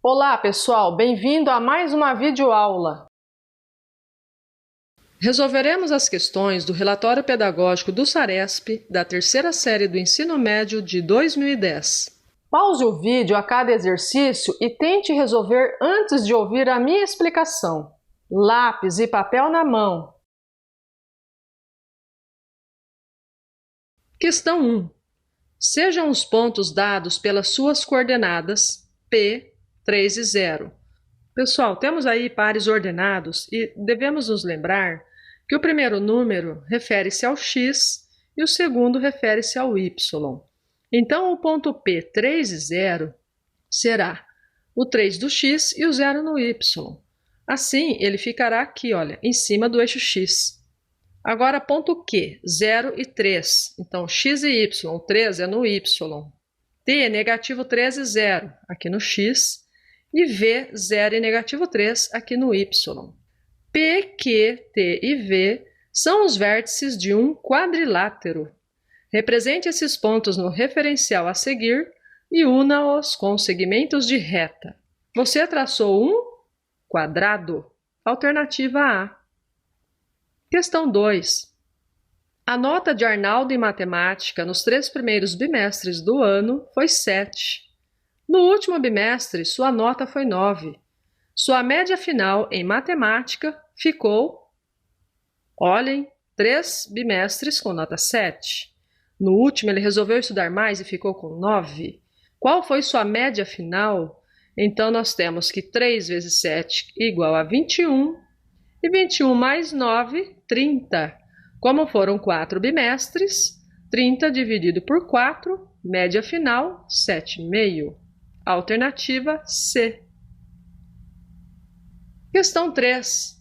Olá pessoal, bem-vindo a mais uma videoaula. Resolveremos as questões do relatório pedagógico do SARESP da terceira série do ensino médio de 2010. Pause o vídeo a cada exercício e tente resolver antes de ouvir a minha explicação. Lápis e papel na mão. Questão 1. Sejam os pontos dados pelas suas coordenadas P, 3 e 0. Pessoal, temos aí pares ordenados e devemos nos lembrar que o primeiro número refere-se ao x e o segundo refere-se ao y. Então, o ponto P, 3 e 0, será o 3 do x e o 0 no y. Assim, ele ficará aqui, olha, em cima do eixo x. Agora, ponto Q, 0 e 3. Então, x e y, 3 é no y. T, negativo 3 e 0, aqui no x. E V, 0 e negativo 3, aqui no y. P, Q, T e V são os vértices de um quadrilátero. Represente esses pontos no referencial a seguir e una-os com segmentos de reta. Você traçou um quadrado. Alternativa A. Questão 2. A nota de Arnaldo em matemática nos 3 primeiros bimestres do ano foi 7. No último bimestre, sua nota foi 9. Sua média final em matemática ficou, olhem, 3 bimestres com nota 7. No último, ele resolveu estudar mais e ficou com 9. Qual foi sua média final? Então, nós temos que 3 vezes 7 igual a 21, e 21 mais 9, 30. Como foram 4 bimestres, 30 dividido por 4, média final, 7,5. Alternativa C. Questão 3.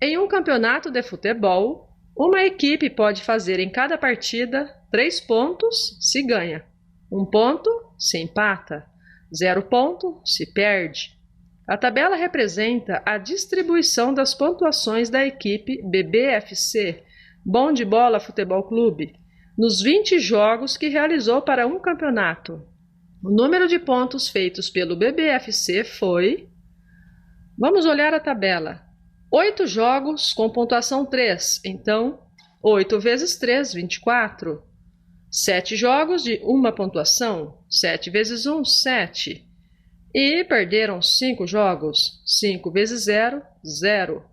Em um campeonato de futebol, uma equipe pode fazer em cada partida 3 pontos se ganha, 1 ponto se empata, 0 ponto se perde. A tabela representa a distribuição das pontuações da equipe BBFC, Bom de Bola Futebol Clube, nos 20 jogos que realizou para um campeonato. O número de pontos feitos pelo BBFC foi... Vamos olhar a tabela. 8 jogos com pontuação 3, então 8 vezes 3, 24. 7 jogos de uma pontuação, 7 vezes 1, 7. E perderam 5 jogos, 5 vezes 0, 0.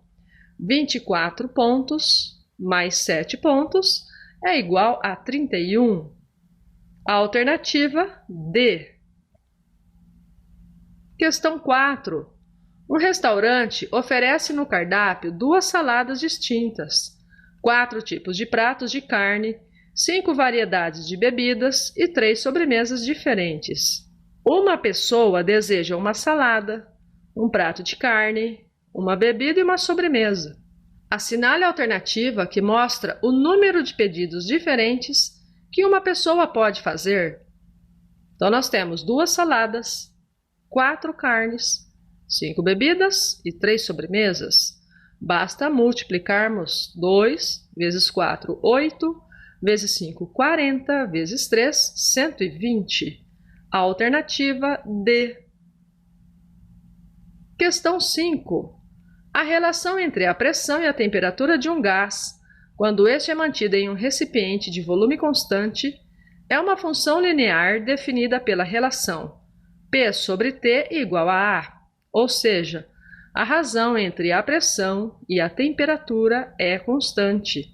24 pontos mais 7 pontos é igual a 31. Alternativa D. Questão 4. Um restaurante oferece no cardápio 2 saladas distintas, 4 tipos de pratos de carne, 5 variedades de bebidas e 3 sobremesas diferentes. Uma pessoa deseja uma salada, um prato de carne, uma bebida e uma sobremesa. Assinale a alternativa que mostra o número de pedidos diferentes que uma pessoa pode fazer. Então, nós temos 2 saladas, 4 carnes, 5 bebidas e 3 sobremesas. Basta multiplicarmos 2 vezes 4, 8, vezes 5, 40, vezes 3, 120. Alternativa D. Questão 5. A relação entre a pressão e a temperatura de um gás, quando este é mantido em um recipiente de volume constante, é uma função linear definida pela relação P sobre T igual a A, ou seja, a razão entre a pressão e a temperatura é constante.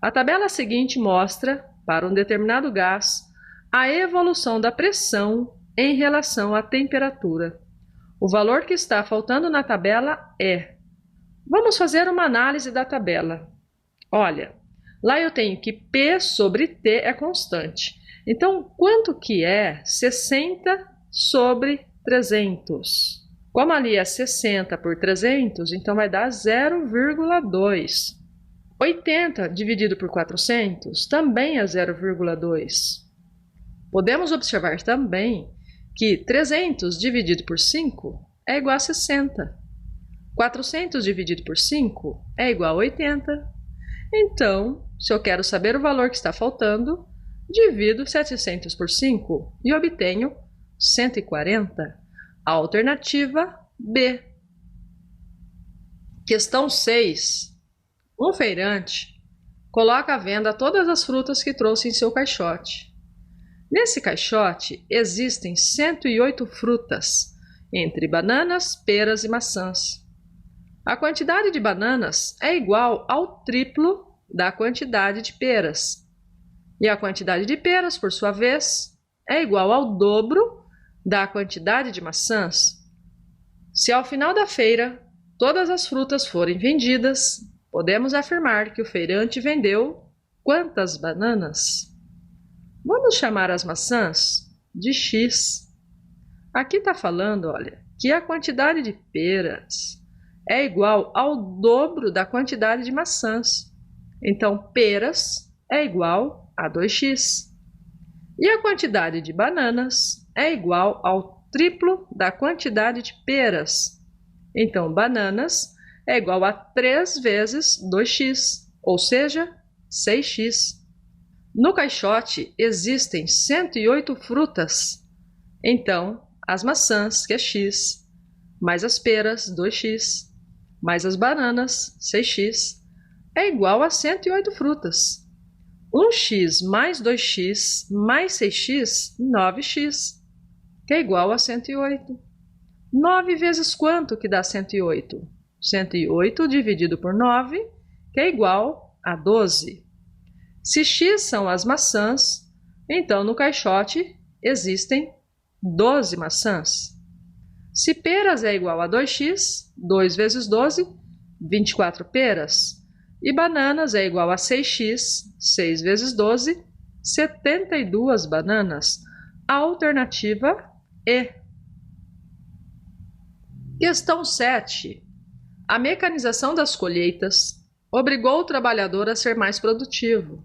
A tabela seguinte mostra, para um determinado gás, a evolução da pressão em relação à temperatura. O valor que está faltando na tabela é... Vamos fazer uma análise da tabela. Olha, lá eu tenho que P sobre T é constante. Então, quanto que é 60 sobre 300? Como ali é 60 por 300, então vai dar 0,2. 80 dividido por 400 também é 0,2. Podemos observar também que 300 dividido por 5 é igual a 60. 400 dividido por 5 é igual a 80. Então, se eu quero saber o valor que está faltando, divido 700 por 5 e obtenho 140. Alternativa B. Questão 6. Um feirante coloca à venda todas as frutas que trouxe em seu caixote. Nesse caixote existem 108 frutas, entre bananas, peras e maçãs. A quantidade de bananas é igual ao triplo da quantidade de peras. E a quantidade de peras, por sua vez, é igual ao dobro da quantidade de maçãs. Se ao final da feira todas as frutas forem vendidas, podemos afirmar que o feirante vendeu quantas bananas? Vamos chamar as maçãs de X. Aqui está falando, olha, que a quantidade de peras é igual ao dobro da quantidade de maçãs. Então, peras é igual a 2x. E a quantidade de bananas é igual ao triplo da quantidade de peras. Então, bananas é igual a 3 vezes 2x, ou seja, 6x. No caixote existem 108 frutas. Então, as maçãs, que é x, mais as peras, 2x, mais as bananas, 6x, é igual a 108 frutas. 1x mais 2x mais 6x, 9x, que é igual a 108. 9 vezes quanto que dá 108? 108 dividido por 9, que é igual a 12. Se x são as maçãs, então no caixote existem 12 maçãs. Se peras é igual a 2x, 2 vezes 12, 24 peras. E bananas é igual a 6x, 6 vezes 12, 72 bananas. Alternativa E. Questão 7. A mecanização das colheitas obrigou o trabalhador a ser mais produtivo.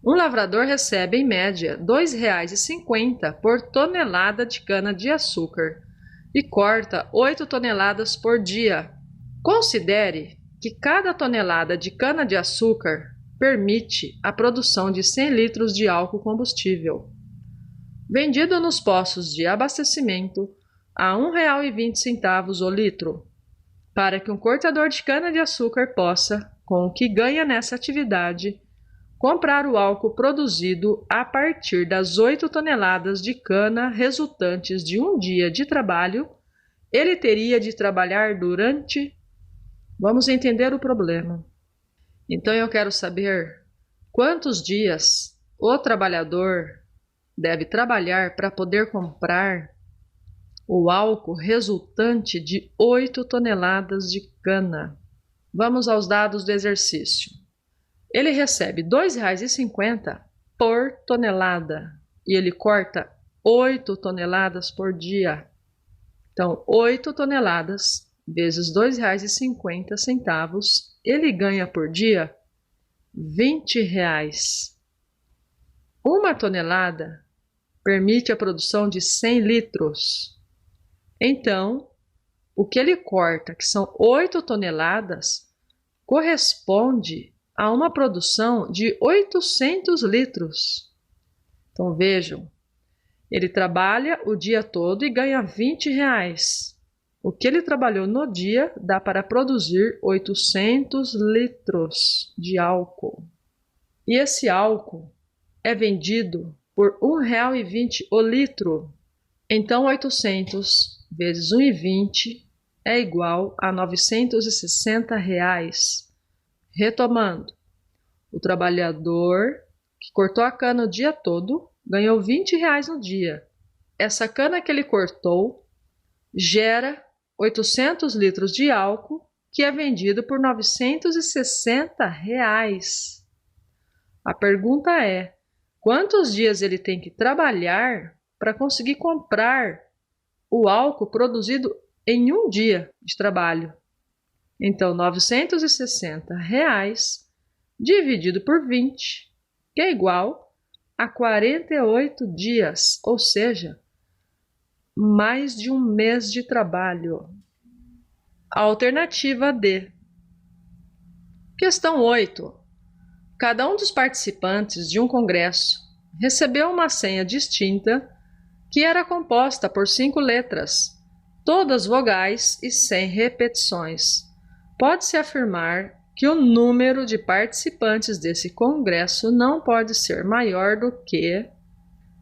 Um lavrador recebe, em média, R$ 2,50 por tonelada de cana-de-açúcar e corta 8 toneladas por dia. Considere que cada tonelada de cana-de-açúcar permite a produção de 100 litros de álcool combustível, vendido nos postos de abastecimento a R$ 1,20 o litro, para que um cortador de cana-de-açúcar possa, com o que ganha nessa atividade, comprar o álcool produzido a partir das 8 toneladas de cana resultantes de um dia de trabalho, ele teria de trabalhar durante... Vamos entender o problema. Então eu quero saber quantos dias o trabalhador deve trabalhar para poder comprar o álcool resultante de 8 toneladas de cana. Vamos aos dados do exercício. Ele recebe R$ 2,50 por tonelada e ele corta 8 toneladas por dia. Então, 8 toneladas vezes R$ 2,50, ele ganha por dia R$ 20. Uma tonelada permite a produção de 100 litros. Então, o que ele corta, que são 8 toneladas, corresponde a uma produção de 800 litros. Então, vejam, ele trabalha o dia todo e ganha R$ 20. O que ele trabalhou no dia dá para produzir 800 litros de álcool. E esse álcool é vendido por R$ 1,20 o litro. Então, 800 vezes 1,20 é igual a R$ 960. Retomando, o trabalhador que cortou a cana o dia todo ganhou R$ 20 no dia. Essa cana que ele cortou gera 800 litros de álcool, que é vendido por R$ 960. A pergunta é: quantos dias ele tem que trabalhar para conseguir comprar o álcool produzido em um dia de trabalho? Então, R$ 960 dividido por 20, que é igual a 48 dias, ou seja, mais de um mês de trabalho. Alternativa D. Questão 8. Cada um dos participantes de um congresso recebeu uma senha distinta que era composta por 5 letras todas vogais e sem repetições. Pode-se afirmar que o número de participantes desse congresso não pode ser maior do que...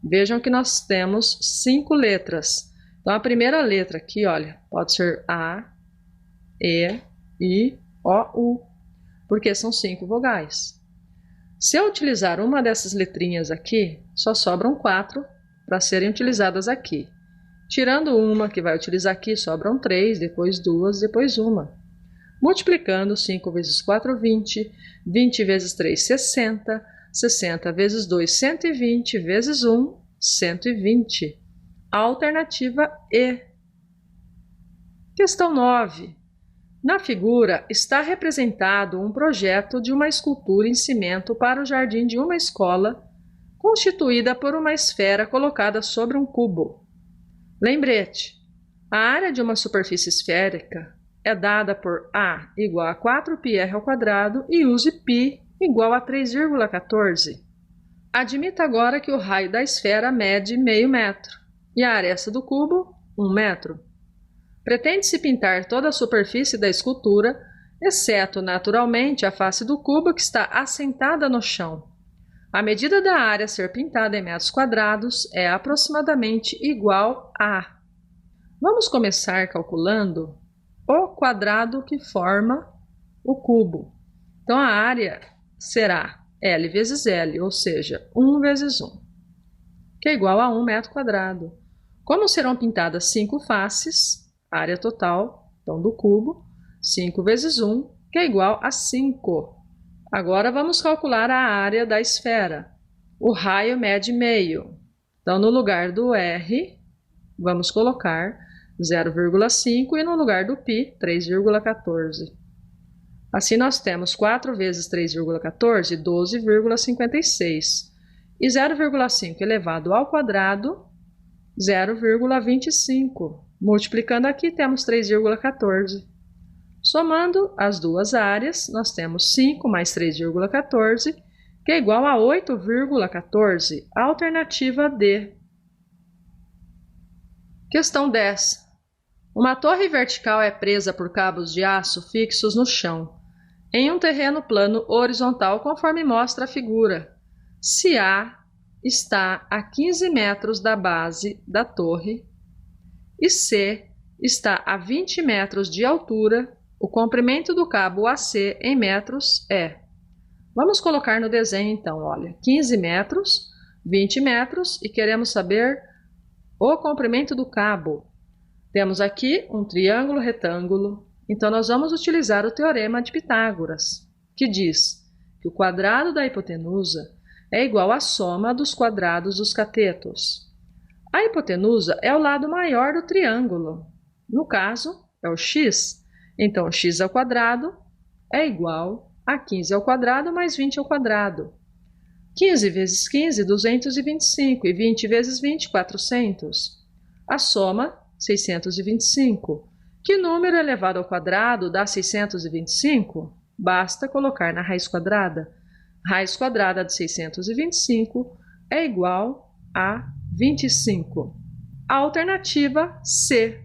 Vejam que nós temos 5 letras. Então, a primeira letra aqui, olha, pode ser A, E, I, O, U, porque são 5 vogais. Se eu utilizar uma dessas letrinhas aqui, só sobram 4 para serem utilizadas aqui. Tirando uma que vai utilizar aqui, sobram 3, depois 2, depois uma. Multiplicando 5 vezes 4, 20, 20 vezes 3, 60, 60 vezes 2, 120, vezes 1, 120. Alternativa E. Questão 9. Na figura está representado um projeto de uma escultura em cimento para o jardim de uma escola, constituída por uma esfera colocada sobre um cubo. Lembrete: a área de uma superfície esférica é dada por A igual a 4πr² e use π igual a 3,14. Admita agora que o raio da esfera mede meio metro e a aresta do cubo 1 metro. Pretende-se pintar toda a superfície da escultura, exceto, naturalmente, a face do cubo que está assentada no chão. A medida da área a ser pintada em metros quadrados é aproximadamente igual a... Vamos começar calculando o quadrado que forma o cubo. Então, a área será L vezes L, ou seja, 1 vezes 1, que é igual a 1 metro quadrado. Como serão pintadas 5 faces, área total, então, do cubo, 5 vezes 1, que é igual a 5. Agora, vamos calcular a área da esfera. O raio mede meio. Então, no lugar do R, vamos colocar 0,5 e no lugar do π, 3,14. Assim, nós temos 4 vezes 3,14, 12,56. E 0,5 elevado ao quadrado, 0,25. Multiplicando aqui, temos 3,14. Somando as duas áreas, nós temos 5 mais 3,14, que é igual a 8,14. Alternativa D. Questão 10. Uma torre vertical é presa por cabos de aço fixos no chão, em um terreno plano horizontal, conforme mostra a figura. Se A está a 15 metros da base da torre e C está a 20 metros de altura, o comprimento do cabo AC em metros é... Vamos colocar no desenho então, olha, 15 metros, 20 metros e queremos saber o comprimento do cabo. Temos aqui um triângulo retângulo, então nós vamos utilizar o teorema de Pitágoras, que diz que o quadrado da hipotenusa é igual à soma dos quadrados dos catetos. A hipotenusa é o lado maior do triângulo, no caso é o x, então x ao quadrado é igual a 15 ao quadrado mais 20 ao quadrado. 15 vezes 15, 225, e 20 vezes 20, 400. A soma, 625. Que número elevado ao quadrado dá 625? Basta colocar na raiz quadrada. Raiz quadrada de 625 é igual a 25. Alternativa C.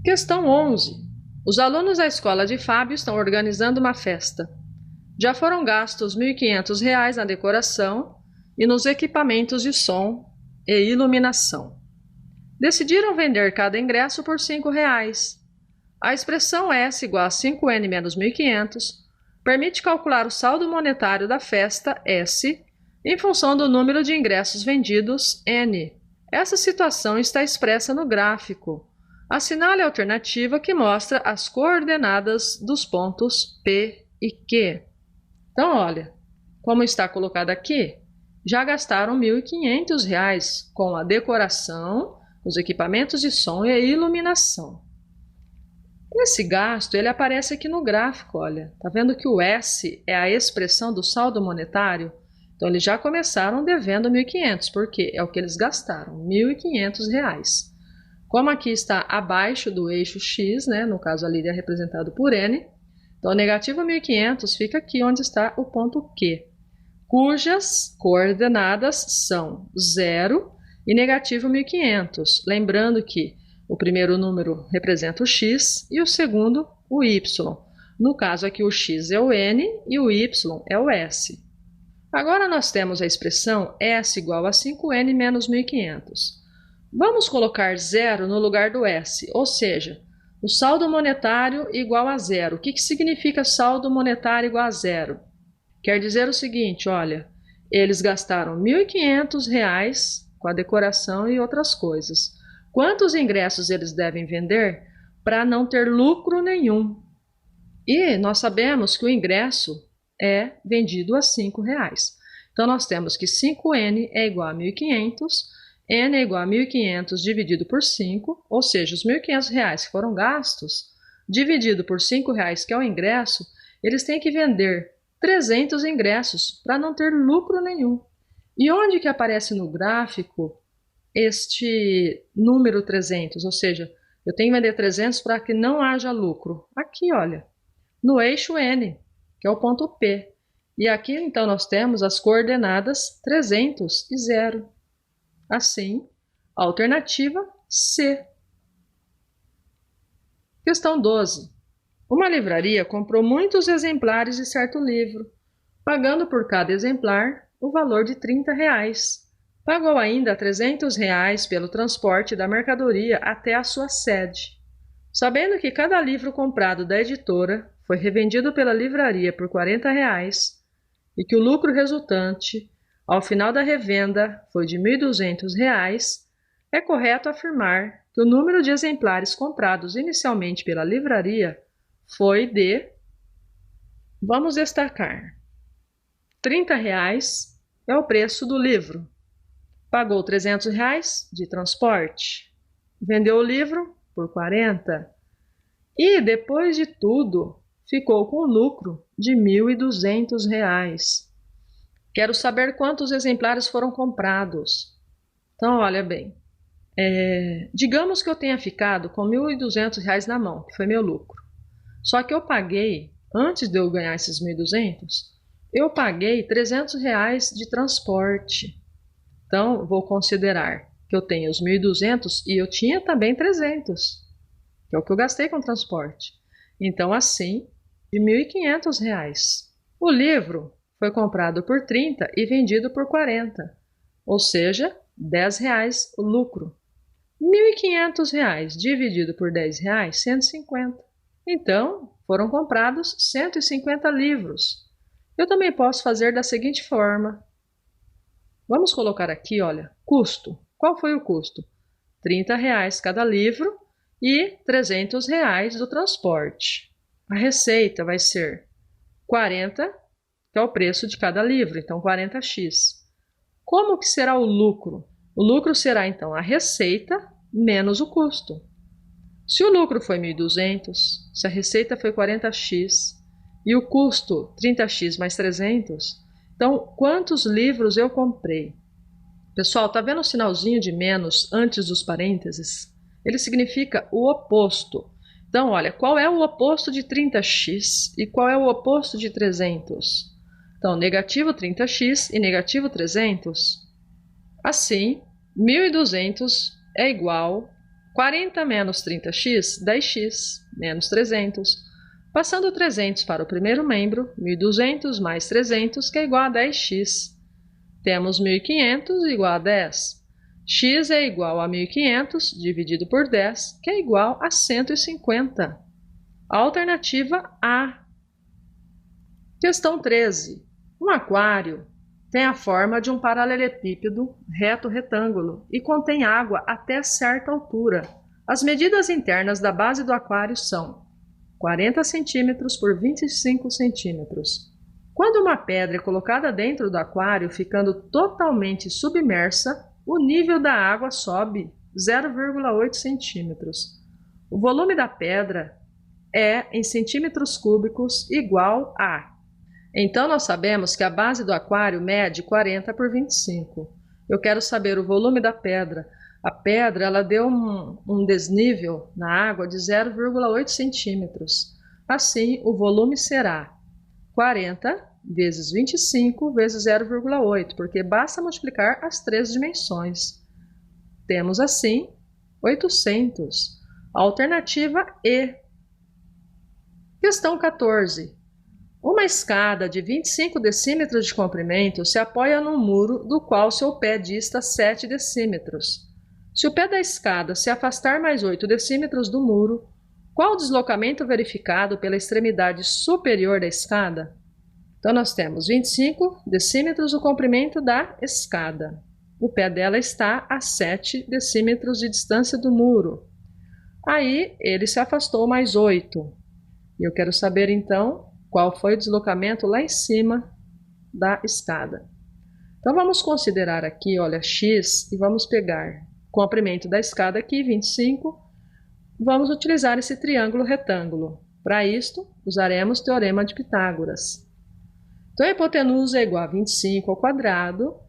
Questão 11. Os alunos da escola de Fábio estão organizando uma festa. Já foram gastos R$ 1.500 na decoração e nos equipamentos de som e iluminação. Decidiram vender cada ingresso por R$ 5,00. A expressão S igual a 5N menos 1.500 permite calcular o saldo monetário da festa S em função do número de ingressos vendidos N. Essa situação está expressa no gráfico. Assinale a alternativa que mostra as coordenadas dos pontos P e Q. Então, olha, como está colocado aqui, já gastaram R$ 1.500 com a decoração, os equipamentos de som e a iluminação. Esse gasto, ele aparece aqui no gráfico, olha. Tá vendo que o S é a expressão do saldo monetário? Então, eles já começaram devendo R$ 1.500, porque é o que eles gastaram, R$ 1.500. Como aqui está abaixo do eixo X, né, no caso ali ele é representado por N, então negativo 1.500 fica aqui onde está o ponto Q, cujas coordenadas são 0 e negativo 1.500. Lembrando que O primeiro número representa o x e o segundo o y. No caso aqui o x é o n e o y é o s. Agora nós temos a expressão s igual a 5n menos 1.500. Vamos colocar zero no lugar do s, ou seja, o saldo monetário igual a zero. O que significa saldo monetário igual a zero? Quer dizer o seguinte, olha, eles gastaram R$ 1.500 com a decoração e outras coisas. Quantos ingressos eles devem vender para não ter lucro nenhum? E nós sabemos que o ingresso é vendido a R$ 5. Então, nós temos que 5n é igual a 1.500, n é igual a 1.500 dividido por 5, ou seja, os R$ 1.500 que foram gastos, dividido por R$ 5, que é o ingresso, eles têm que vender 300 ingressos para não ter lucro nenhum. E onde que aparece no gráfico este número 300? Ou seja, eu tenho que vender 300 para que não haja lucro. Aqui, olha, no eixo N, que é o ponto P. E aqui, então, nós temos as coordenadas 300 e 0. Assim, a alternativa C. Questão 12. Uma livraria comprou muitos exemplares de certo livro, pagando por cada exemplar o valor de R$ 30. Pagou ainda R$ 300 pelo transporte da mercadoria até a sua sede. Sabendo que cada livro comprado da editora foi revendido pela livraria por R$ 40 e que o lucro resultante, ao final da revenda, foi de R$ 1.200, é correto afirmar que o número de exemplares comprados inicialmente pela livraria foi de... Vamos destacar. R$ 30 é o preço do livro. Pagou R$ 300 de transporte. Vendeu o livro por 40. E, depois de tudo, ficou com lucro de R$ 1.200. Quero saber quantos exemplares foram comprados. Então, olha bem. Digamos que eu tenha ficado com R$ 1.200 na mão, que foi meu lucro. Só que eu paguei, antes de eu ganhar esses 1.200, eu paguei R$ 300 de transporte. Então, vou considerar que eu tenho os 1.200 e eu tinha também 300, que é o que eu gastei com transporte. Então, assim, de R$ 1.500. O livro foi comprado por 30 e vendido por 40, ou seja, R$ 10 o lucro. R$ 1.500 dividido por R$ 10, 150. Então, foram comprados 150 livros. Eu também posso fazer da seguinte forma. Vamos colocar aqui, olha, custo. Qual foi o custo? R$ 30 cada livro e R$ 300 do transporte. A receita vai ser 40, que é o preço de cada livro, então 40x. Como que será o lucro? O lucro será, então, a receita menos o custo. Se o lucro foi 1.200, se a receita foi 40x e o custo 30x mais 300, então quantos livros eu comprei? Pessoal, tá vendo o sinalzinho de menos antes dos parênteses? Ele significa o oposto. Então, olha, qual é o oposto de 30x e qual é o oposto de 300? Então, negativo 30x e negativo 300. Assim, 1.200 é igual a 40 menos 30x, 10x, menos 300. Passando 300 para o primeiro membro, 1.200 mais 300, que é igual a 10x. Temos 1.500 igual a 10. X é igual a 1.500 dividido por 10, que é igual a 150. Alternativa A. Questão 13. Um aquário tem a forma de um paralelepípedo reto-retângulo e contém água até certa altura. As medidas internas da base do aquário são 40 cm por 25 cm. Quando uma pedra é colocada dentro do aquário, ficando totalmente submersa, o nível da água sobe 0,8 centímetros. O volume da pedra é, em centímetros cúbicos, igual a... Então, nós sabemos que a base do aquário mede 40 por 25. Eu quero saber o volume da pedra. A pedra ela deu um desnível na água de 0,8 centímetros. Assim, o volume será 40 vezes 25 vezes 0,8, porque basta multiplicar as três dimensões. Temos, assim, 800. Alternativa E. Questão 14. Uma escada de 25 decímetros de comprimento se apoia num muro do qual seu pé dista 7 decímetros. Se o pé da escada se afastar mais 8 decímetros do muro, qual o deslocamento verificado pela extremidade superior da escada? Então, nós temos 25 decímetros o comprimento da escada. O pé dela está a 7 decímetros de distância do muro. Aí, ele se afastou mais 8. E eu quero saber, então, qual foi o deslocamento lá em cima da escada. Então, vamos considerar aqui, olha, x, e vamos pegar o comprimento da escada aqui, 25. Vamos utilizar esse triângulo retângulo. Para isto, usaremos o teorema de Pitágoras. Então, a hipotenusa é igual a 25 ao quadrado,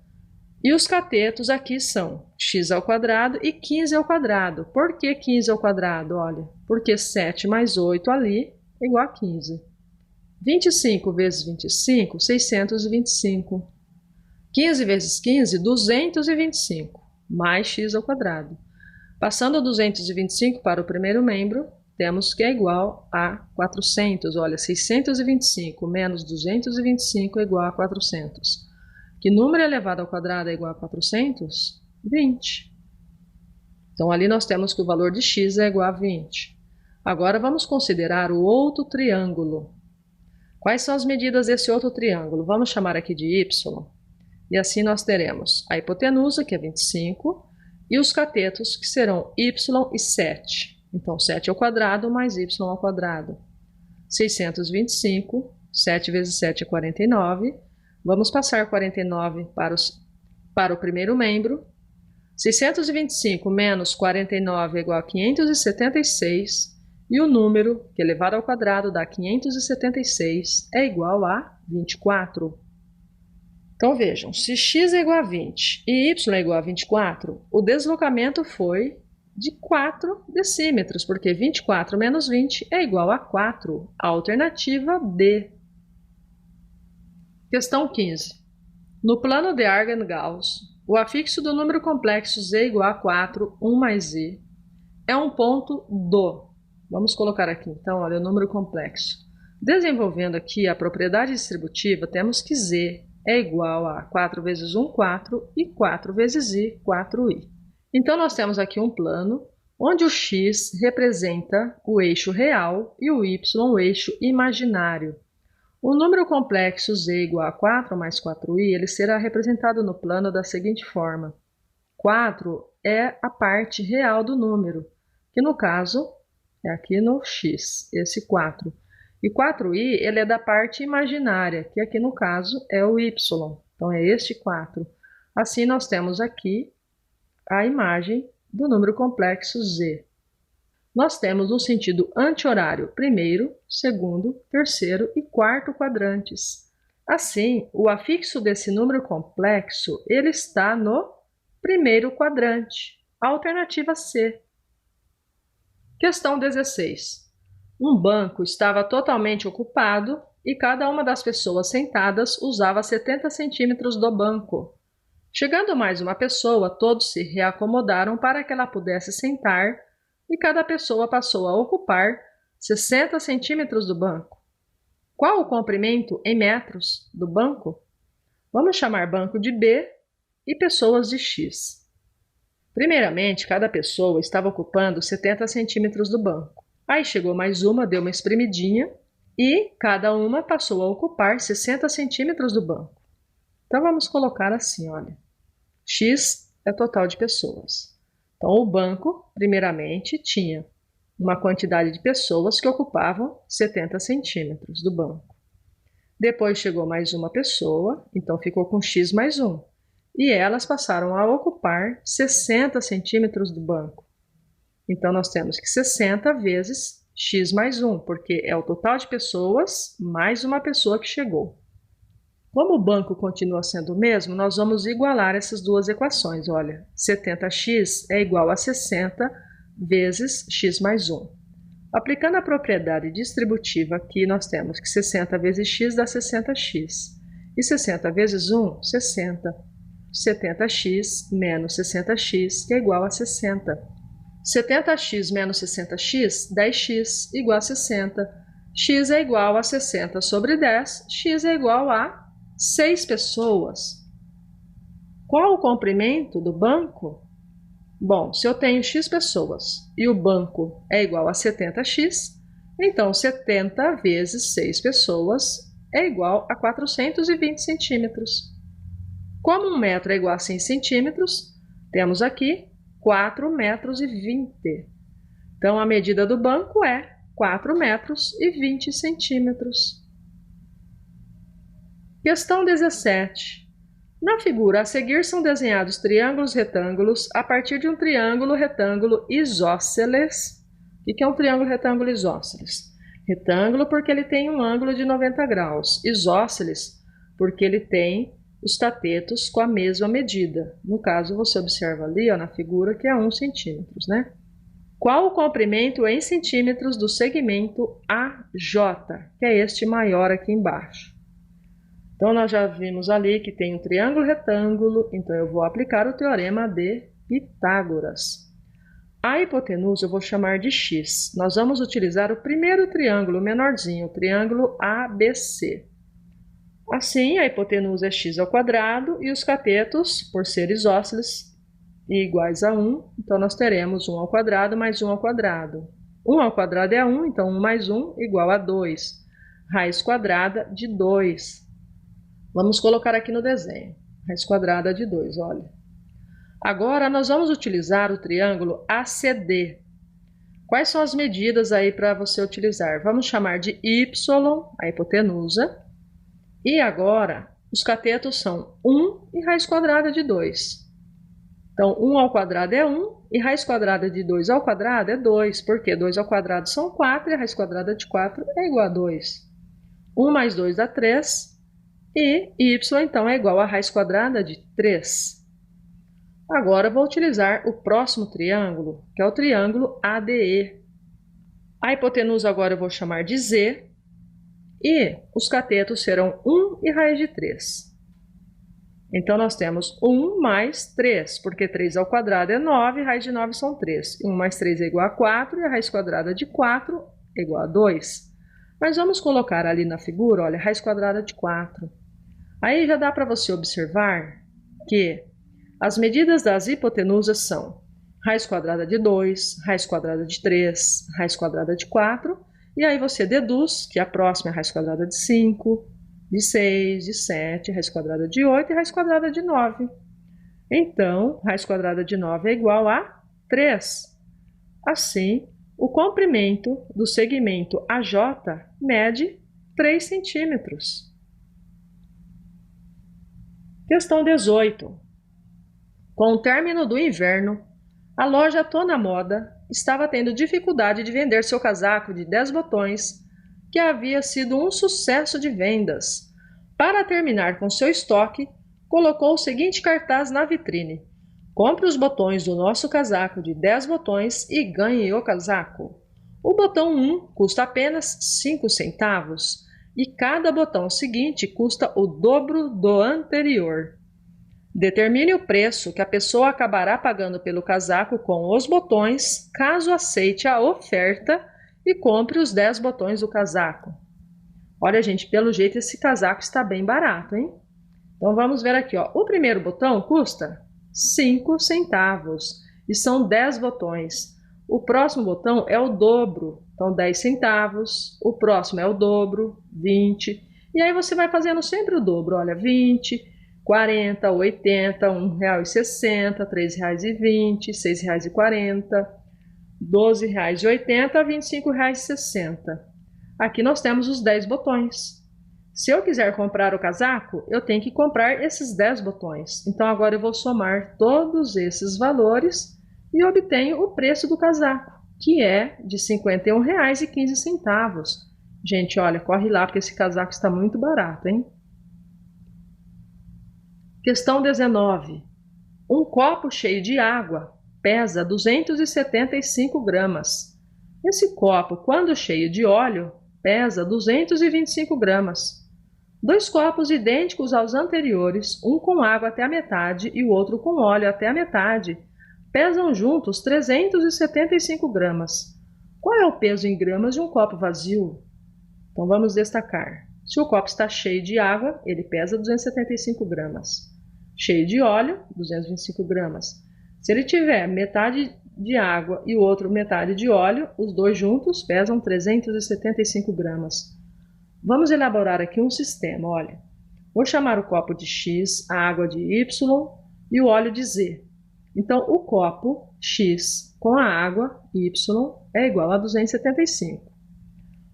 e os catetos aqui são x ao quadrado e 15 ao quadrado. Por que 15 ao quadrado? Olha, porque 7 mais 8 ali é igual a 15. 25 vezes 25, 625. 15 vezes 15, 225, mais x ao quadrado. Passando 225 para o primeiro membro, temos que é igual a 400. Olha, 625 menos 225 é igual a 400. Que número elevado ao quadrado é igual a 400? 20. Então, ali nós temos que o valor de x é igual a 20. Agora, vamos considerar o outro triângulo. Quais são as medidas desse outro triângulo? Vamos chamar aqui de y. E assim nós teremos a hipotenusa, que é 25, e os catetos, que serão y e 7. Então, 7 ao quadrado mais y ao quadrado. 625, 7 vezes 7 é 49. Vamos passar 49 para o primeiro membro. 625 menos 49 é igual a 576. E o número, que elevado ao quadrado dá 576, é igual a 24. Então, vejam, se x é igual a 20 e y é igual a 24, o deslocamento foi de 4 decímetros, porque 24 menos 20 é igual a 4. Alternativa D. Questão 15. No plano de Argand-Gauss, o afixo do número complexo z igual a 4, 1 mais z, é um ponto do... Vamos colocar aqui, então, olha, o número complexo. Desenvolvendo aqui a propriedade distributiva, temos que z é igual a 4 vezes 1, 4, e 4 vezes i, 4i. Então, nós temos aqui um plano onde o x representa o eixo real e o y o eixo imaginário. O número complexo z igual a 4 mais 4i, ele será representado no plano da seguinte forma. 4 é a parte real do número, que no caso é aqui no x, esse 4. E 4i, ele é da parte imaginária, que aqui no caso é o y. Então, é este 4. Assim, nós temos aqui a imagem do número complexo z. Nós temos no sentido anti-horário primeiro, segundo, terceiro e quarto quadrantes. Assim, o afixo desse número complexo, ele está no primeiro quadrante. Alternativa C. Questão 16. Um banco estava totalmente ocupado e cada uma das pessoas sentadas usava 70 centímetros do banco. Chegando mais uma pessoa, todos se reacomodaram para que ela pudesse sentar e cada pessoa passou a ocupar 60 centímetros do banco. Qual o comprimento em metros do banco? Vamos chamar banco de B e pessoas de X. Primeiramente, cada pessoa estava ocupando 70 centímetros do banco. Aí chegou mais uma, deu uma espremidinha e cada uma passou a ocupar 60 centímetros do banco. Então, vamos colocar assim, olha. X é o total de pessoas. Então, o banco, primeiramente, tinha uma quantidade de pessoas que ocupavam 70 centímetros do banco. Depois chegou mais uma pessoa, então ficou com X mais 1. E elas passaram a ocupar 60 centímetros do banco. Então, nós temos que 60 vezes X mais 1, porque é o total de pessoas mais uma pessoa que chegou. Como o banco continua sendo o mesmo, nós vamos igualar essas duas equações. Olha, 70x é igual a 60 vezes x mais 1. Aplicando a propriedade distributiva aqui, nós temos que 60 vezes x dá 60x. E 60 vezes 1, 60. 70x menos 60x, que é igual a 60. 70x menos 60x, 10x igual a 60. X é igual a 60 sobre 10, x é igual a 6 pessoas. Qual o comprimento do banco? Bom, se eu tenho x pessoas e o banco é igual a 70x, então 70 vezes 6 pessoas é igual a 420 centímetros. Como 1 metro é igual a 100 centímetros, temos aqui 4 metros e 20. Então, a medida do banco é 4 metros e 20 centímetros. Questão 17. Na figura a seguir são desenhados triângulos retângulos a partir de um triângulo retângulo isósceles. O que é um triângulo retângulo isósceles? Retângulo porque ele tem um ângulo de 90 graus. Isósceles porque ele tem os catetos com a mesma medida. No caso, você observa ali na figura que é 1 centímetro, né? Qual o comprimento em centímetros do segmento AJ, que é este maior aqui embaixo? Então, nós já vimos ali que tem um triângulo retângulo, então eu vou aplicar o teorema de Pitágoras. A hipotenusa eu vou chamar de x. Nós vamos utilizar o primeiro triângulo menorzinho, o triângulo ABC. Assim, a hipotenusa é x ao quadrado e os catetos, por ser isósceles e iguais a 1, então nós teremos 1 ao quadrado mais 1 ao quadrado. 1 ao quadrado é 1, então 1 mais 1 igual a 2. Raiz quadrada de 2. Vamos colocar aqui no desenho. Raiz quadrada de 2, olha. Agora, nós vamos utilizar o triângulo ACD. Quais são as medidas aí para você utilizar? Vamos chamar de y, a hipotenusa. E agora, os catetos são 1 e raiz quadrada de 2. Então, 1 ao quadrado é 1 e raiz quadrada de 2 ao quadrado é 2, porque 2 ao quadrado são 4 e a raiz quadrada de 4 é igual a 2. 1 mais 2 dá 3 e y, então, é igual a raiz quadrada de 3. Agora, vou utilizar o próximo triângulo, que é o triângulo ADE. A hipotenusa agora eu vou chamar de Z. E os catetos serão 1 e raiz de 3. Então, nós temos 1 mais 3, porque 3 ao quadrado é 9, e raiz de 9 são 3. 1 mais 3 é igual a 4, e a raiz quadrada de 4 é igual a 2. Mas vamos colocar ali na figura, olha, raiz quadrada de 4. Aí já dá para você observar que as medidas das hipotenusas são raiz quadrada de 2, raiz quadrada de 3, raiz quadrada de 4, e aí você deduz que a próxima é a raiz quadrada de 5, de 6, de 7, raiz quadrada de 8 e raiz quadrada de 9. Então, raiz quadrada de 9 é igual a 3. Assim, o comprimento do segmento AJ mede 3 centímetros. Questão 18. Com o término do inverno, a loja Tona Moda estava tendo dificuldade de vender seu casaco de 10 botões, que havia sido um sucesso de vendas. Para terminar com seu estoque, colocou o seguinte cartaz na vitrine: compre os botões do nosso casaco de 10 botões e ganhe o casaco. O botão 1 custa apenas 5 centavos e cada botão seguinte custa o dobro do anterior. Determine o preço que a pessoa acabará pagando pelo casaco com os botões, caso aceite a oferta e compre os 10 botões do casaco. Olha, gente, pelo jeito esse casaco está bem barato, hein? Então vamos ver aqui, ó. O primeiro botão custa 5 centavos e são 10 botões. O próximo botão é o dobro, então 10 centavos. O próximo é o dobro, 20. E aí você vai fazendo sempre o dobro, olha, 20, 40, 80, R$1,60, R$3,20, R$6,40, R$12,80, R$25,60. Aqui nós temos os 10 botões. Se eu quiser comprar o casaco, eu tenho que comprar esses 10 botões. Então, agora eu vou somar todos esses valores e obtenho o preço do casaco, que é de R$51,15. Gente, olha, corre lá porque esse casaco está muito barato, hein? Questão 19. Um copo cheio de água pesa 275 gramas. Esse copo, quando cheio de óleo, pesa 225 gramas. 2 copos idênticos aos anteriores, um com água até a metade e o outro com óleo até a metade, pesam juntos 375 gramas. Qual é o peso em gramas de um copo vazio? Então vamos destacar. Se o copo está cheio de água, ele pesa 275 gramas. Cheio de óleo, 225 gramas. Se ele tiver metade de água e o outro metade de óleo, os dois juntos pesam 375 gramas. Vamos elaborar aqui um sistema, olha. Vou chamar o copo de X, a água de Y e o óleo de Z. Então, o copo X com a água Y é igual a 275.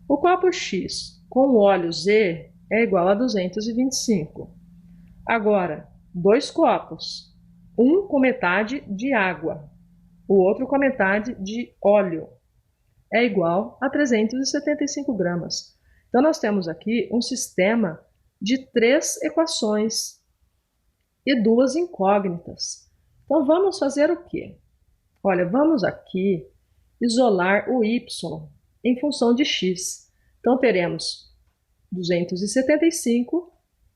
O copo X com o óleo Z é igual a 225. Agora, dois copos, um com metade de água, o outro com metade de óleo, é igual a 375 gramas. Então, nós temos aqui um sistema de 3 equações e 2 incógnitas. Então, vamos fazer o quê? Olha, vamos aqui isolar o y em função de x. Então, teremos 275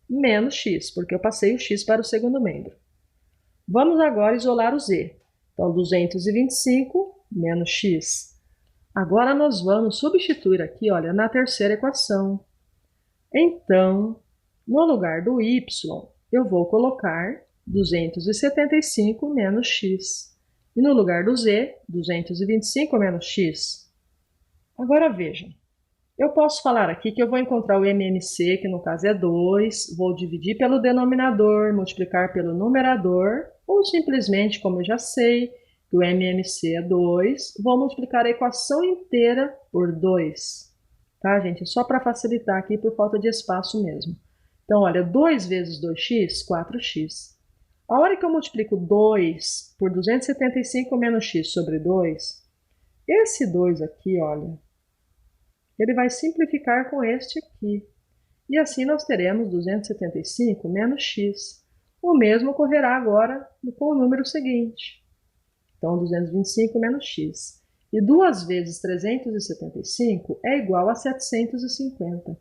menos x, porque eu passei o x para o segundo membro. Vamos agora isolar o z. Então, 225 menos x. Agora, nós vamos substituir aqui, olha, na terceira equação. Então, no lugar do y, eu vou colocar 275 menos x. E no lugar do z, 225 menos x. Agora vejam, eu posso falar aqui que eu vou encontrar o MMC, que no caso é 2, vou dividir pelo denominador, multiplicar pelo numerador, ou simplesmente, como eu já sei, que o MMC é 2, vou multiplicar a equação inteira por 2. Tá, gente? É só para facilitar aqui por falta de espaço mesmo. Então, olha, 2 vezes 2x, 4x. A hora que eu multiplico 2 por 275 menos x sobre 2, esse 2 aqui, olha, ele vai simplificar com este aqui. E assim nós teremos 275 menos x. O mesmo ocorrerá agora com o número seguinte. Então, 225 menos x. E 2 vezes 375 é igual a 750.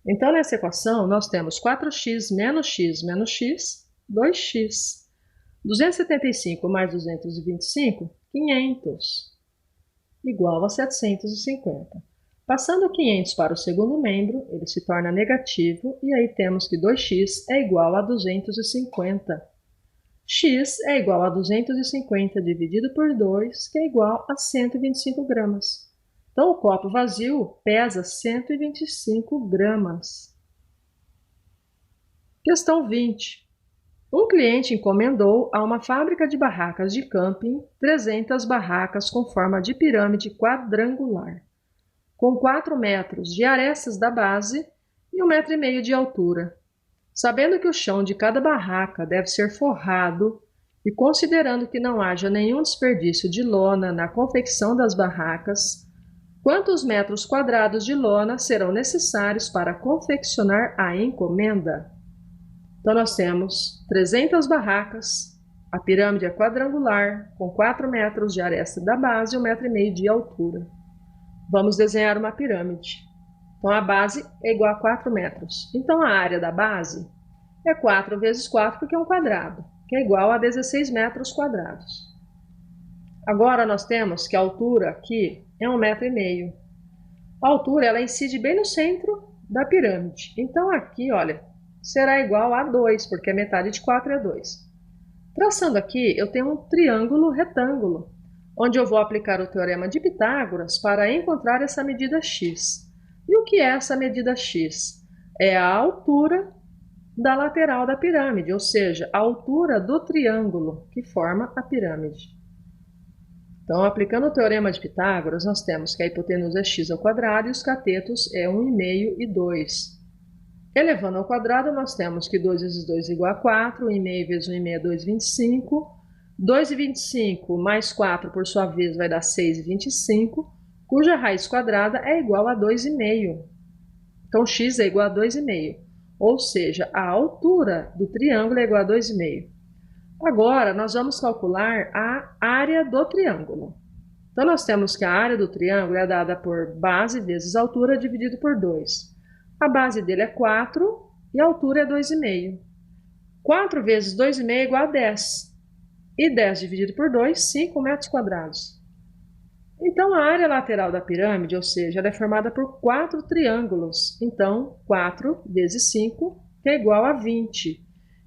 Então, nessa equação, nós temos 4x menos x menos x, 2x. 275 mais 225, 500, igual a 750. Passando 500 para o segundo membro, ele se torna negativo, e aí temos que 2x é igual a 250. X é igual a 250 dividido por 2, que é igual a 125 gramas. Então, o copo vazio pesa 125 gramas. Questão 20. Um cliente encomendou a uma fábrica de barracas de camping 300 barracas com forma de pirâmide quadrangular, com 4 metros de arestas da base e 1,5 metro de altura. Sabendo que o chão de cada barraca deve ser forrado e considerando que não haja nenhum desperdício de lona na confecção das barracas, quantos metros quadrados de lona serão necessários para confeccionar a encomenda? Então, nós temos 300 barracas, a pirâmide é quadrangular, com 4 metros de aresta da base e 1,5 metro de altura. Vamos desenhar uma pirâmide. Então, a base é igual a 4 metros. Então, a área da base é 4 vezes 4, porque é um quadrado, que é igual a 16 metros quadrados. Agora, nós temos que a altura aqui é 1,5 metro. A altura, ela incide bem no centro da pirâmide. Então, aqui, olha, será igual a 2, porque a metade de 4 é 2. Traçando aqui, eu tenho um triângulo retângulo, onde eu vou aplicar o teorema de Pitágoras para encontrar essa medida x. E o que é essa medida x? É a altura da lateral da pirâmide, ou seja, a altura do triângulo que forma a pirâmide. Então, aplicando o teorema de Pitágoras, nós temos que a hipotenusa é x ao quadrado e os catetos é 1,5 e 2. Elevando ao quadrado, nós temos que 2 vezes 2 é igual a 4, 1,5 vezes 1,5 é 2,25. 2,25 mais 4, por sua vez, vai dar 6,25, cuja raiz quadrada é igual a 2,5. Então, x é igual a 2,5. Ou seja, a altura do triângulo é igual a 2,5. Agora, nós vamos calcular a área do triângulo. Então, nós temos que a área do triângulo é dada por base vezes altura dividido por 2. A base dele é 4 e a altura é 2,5. 4 vezes 2,5 é igual a 10. E 10 dividido por 2, 5 metros quadrados. Então, a área lateral da pirâmide, ou seja, ela é formada por 4 triângulos. Então, 4 vezes 5, que é igual a 20.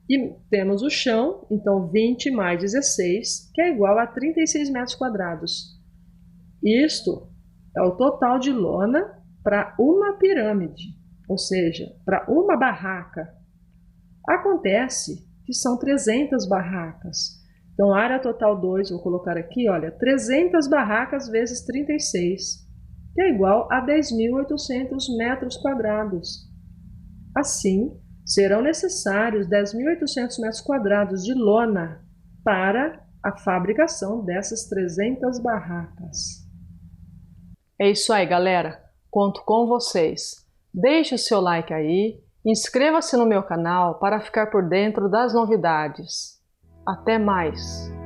E temos o chão, então 20 mais 16, que é igual a 36 metros quadrados. Isto é o total de lona para uma pirâmide, ou seja, para uma barraca. Acontece que são 300 barracas. Então, área total 2, vou colocar aqui, olha, 300 barracas vezes 36, que é igual a 10.800 metros quadrados. Assim, serão necessários 10.800 metros quadrados de lona para a fabricação dessas 300 barracas. É isso aí, galera. Conto com vocês. Deixe o seu like aí, inscreva-se no meu canal para ficar por dentro das novidades. Até mais!